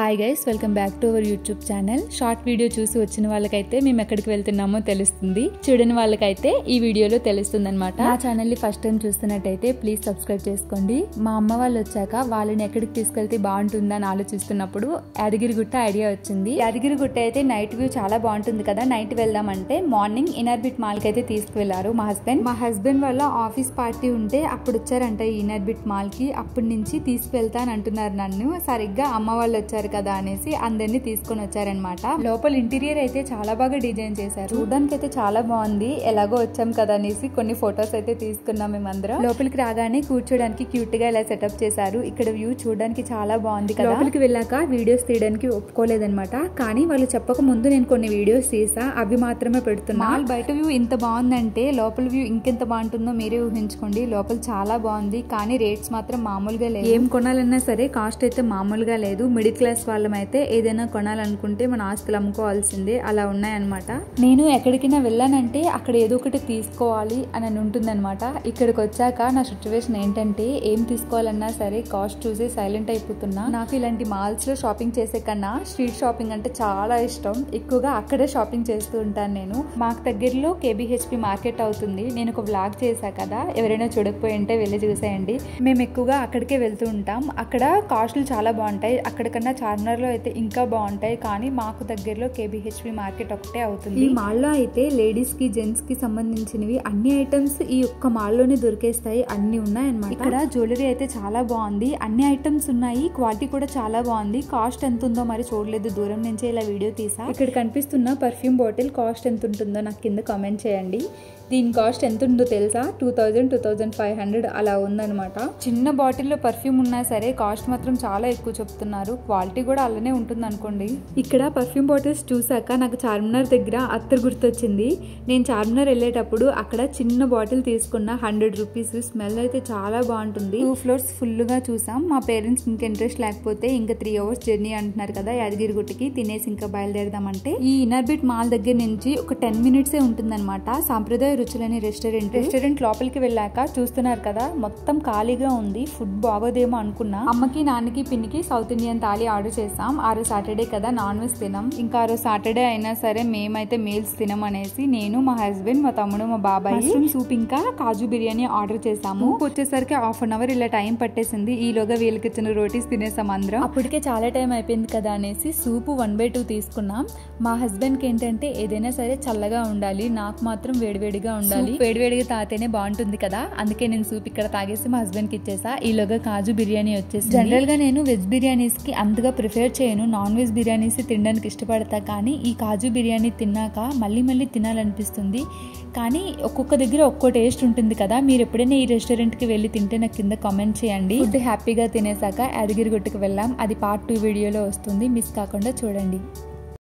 Hi guys, welcome back to our YouTube channel. Short video చూసి వచ్చిన వాళ్ళకైతే మేము ఎక్కడికి వెళ్తున్నామో తెలుస్తుంది, చూడని వాళ్ళకైతే ఈ వీడియోలో తెలుస్తుంది అనమాట. నా ఛానల్ ని ఫస్ట్ టైం చూస్తున్నట్టయితే ప్లీజ్ సబ్స్క్రైబ్ చేసుకోండి. మా అమ్మ వాళ్ళు వచ్చాక వాళ్ళని ఎక్కడికి తీసుకెళ్తే బాగుంటుందని ఆలోచిస్తున్నప్పుడు యాదగిరిగుట్ట ఐడియా వచ్చింది. యాదగిరిగుట్ట అయితే నైట్ వ్యూ చాలా బాగుంటుంది కదా, నైట్ వెళ్దామంటే మార్నింగ్ ఇన్నర్బిట్ మాల్ కి అయితే తీసుకువెళ్లారు మా హస్బెండ్ వాళ్ళ ఆఫీస్ పార్టీ ఉంటే అప్పుడు వచ్చారంట ఈ ఇన్నర్బిట్ మాల్ కి. అప్పటి నుంచి తీసుకువెళ్తాను అంటున్నారు నన్ను. సరిగ్గా అమ్మ వాళ్ళు వచ్చారు కదా అనేసి అందరినీ తీసుకొని వచ్చారనమాట. లోపల ఇంటీరియర్ అయితే చాలా బాగా డిజైన్ చేశారు, చూడడానికి అయితే చాలా బాగుంది. ఎలాగో వచ్చాం కదా అనేసి కొన్ని ఫొటోస్ అయితే తీసుకున్నాం మేమందరం. లోపలికి రాగానే కూర్చోడానికి క్యూట్ గా ఇలా సెటప్ చేశారు. ఇక్కడ వ్యూ చూడడానికి చాలా బాగుంది కదా. లోపలికి వెళ్ళాక వీడియోస్ తీయడానికి ఒప్పుకోలేదనమాట, కానీ వాళ్ళు చెప్పక ముందు నేను కొన్ని వీడియోస్ తీసా, అవి మాత్రమే పెడుతున్నా. మాల్ బయట వ్యూ ఇంత బాగుందంటే లోపల వ్యూ ఇంకెంత బాగుంటుందో మీరే ఊహించుకోండి. లోపల చాలా బాగుంది, కానీ రేట్స్ మాత్రం మామూలుగా లేదు. ఏం కొనాలన్నా సరే కాస్ట్ అయితే మామూలుగా లేదు. మిడిల్ క్లాస్ వాళ్ళమైతే ఏదైనా కొనాలనుకుంటే మన ఆస్తులు అమ్ముకోవాల్సిందే, అలా ఉన్నాయన్నమాట. నేను ఎక్కడికైనా వెళ్ళానంటే అక్కడ ఏదో ఒకటి తీసుకోవాలి అని ఉంటుందన్నమాట. ఇక్కడికి వచ్చాక నా సిచ్యువేషన్ ఏంటంటే ఏం తీసుకోవాలన్నా సరే కాస్ట్ చూసి సైలెంట్ అయిపోతున్నా. నాకు ఇలాంటి మాల్స్ లో షాపింగ్ చేసే కన్నా స్ట్రీట్ షాపింగ్ అంటే చాలా ఇష్టం. ఎక్కువగా అక్కడే షాపింగ్ చేస్తూ ఉంటాను నేను. మాకు దగ్గరలో KBHP మార్కెట్ అవుతుంది. నేను ఒక వ్లాగ్ చేశా కదా, ఎవరైనా చూడకపోయి ఉంటే వెళ్ళి చూసేయండి. మేము ఎక్కువగా అక్కడికే వెళ్తూ ఉంటాం. అక్కడ కాస్ట్లు చాలా బాగుంటాయి. అక్కడికన్నా చార్మినార్ లో అయితే ఇంకా బాగుంటాయి, కానీ మాకు దగ్గరలో KBHP మార్కెట్ ఒకటే అవుతుంది. ఈ మాల్ లో అయితే లేడీస్ కి జెంట్స్ కి సంబంధించినవి అన్ని ఐటమ్స్ ఈ ఒక్క మాల్ లోనే దొరికేస్తాయి. అన్ని ఉన్నాయన్నమాట. ఇక్కడ జ్యువెలరీ అయితే చాలా బాగుంది, అన్ని ఐటమ్స్ ఉన్నాయి, క్వాలిటీ కూడా చాలా బాగుంది. కాస్ట్ ఎంత ఉందో మరి చూడలేదు, దూరం నుంచే ఇలా వీడియో తీసా. ఇక్కడ కనిపిస్తున్న పర్ఫ్యూమ్ బాటిల్ కాస్ట్ ఎంత ఉంటుందో నాకు కింద కామెంట్ చేయండి. దీని కాస్ట్ ఎంత ఉందో తెలుసా? 2000-2500 అలా ఉందన్నమాట. చిన్న బాటిల్లో పర్ఫ్యూమ్ ఉన్నా సరే కాస్ట్ మాత్రం చాలా ఎక్కువ చెప్తున్నారు. క్వాలిటీ కూడా అలానే ఉంటుంది అనుకోండి. ఇక్కడ పర్ఫ్యూమ్ బాటిల్స్ చూసాక నాకు చార్మినార్ దగ్గర అత్తర్ గుర్తొచ్చింది. నేను చార్మినార్ వెళ్ళేటప్పుడు అక్కడ చిన్న బాటిల్ తీసుకున్న 100 రూపీస్. స్మెల్ అయితే చాలా బాగుంటుంది. 2 ఫ్లోర్స్ ఫుల్ గా చూసాం. మా పేరెంట్స్ ఇంకా ఇంట్రెస్ట్ లేకపోతే ఇంకా 3 hours జర్నీ అంటున్నారు కదా యాదగిరిగుట్టకి, తినేసి ఇంకా బయలుదేరదామంటే ఈ ఇన్నర్బిట్ మాల్ దగ్గర నుంచి ఒక 10 minutes ఉంటుందన్నమాట. సాంప్రదాయ రుచులని రెస్టారెంట్ లోపలికి వెళ్ళాక చూస్తున్నారు కదా, మొత్తం ఖాళీగా ఉంది. ఫుడ్ బాగోదేమో అనుకున్నా. అమ్మకి నాన్నకి పిన్నికి సౌత్ ఇండియన్ థాలీ ఆర్డర్ చేసాం. ఆ రోజు సాటర్డే కదా, నాన్ వెజ్ తినం. ఇంకా ఆ రోజు సాటర్డే అయినా సరే మేమైతే మీల్స్ తినం అనేసి నేను, మా హస్బెండ్, మా తమ్ముడు, మా బాబాయ్ సూప్ ఇంకా కాజు బిర్యానీ ఆర్డర్ చేసాము. వచ్చేసరికి 1/2 hour ఇలా టైం పట్టేసింది. ఈలోగా వీళ్ళకి ఇచ్చిన రోటీస్ తినేసాం అందరం. అప్పటికే చాలా టైం అయిపోయింది కదా అనేసి సూప్ 1/2 తీసుకున్నాం. మా హస్బెండ్ కి ఏంటంటే ఏదైనా సరే చల్లగా ఉండాలి, నాకు మాత్రం వేడివేడిగా ఉండాలి. వేడివేడిగా తాగితేనే బాగుంటుంది కదా, అందుకే నేను సూప్ ఇక్కడ తాగేసి మా హస్బెండ్ కి ఇచ్చేసా. ఈలోగా కాజు బిర్యానీ వచ్చేసి. జనరల్ గా నేను వెజ్ బిర్యానీస్ కి అంతగా ప్రిఫర్ చేయను, నాన్ వెజ్ బిర్యానీస్ తినడానికి ఇష్టపడతా. కానీ ఈ కాజు బిర్యానీ తిన్నాక మళ్ళీ మళ్ళీ తినాలనిపిస్తుంది. కానీ ఒక్కొక్క దగ్గర ఒక్కో టేస్ట్ ఉంటుంది కదా. మీరు ఎప్పుడైనా ఈ రెస్టారెంట్ కి వెళ్ళి తింటే నాకు కింద కామెంట్ చేయండి. ఫుడ్ హ్యాపీగా తినేసాక యాదగిరిగుట్టకి వెళ్ళాం. అది part 2 వీడియోలో వస్తుంది, మిస్ కాకుండా చూడండి.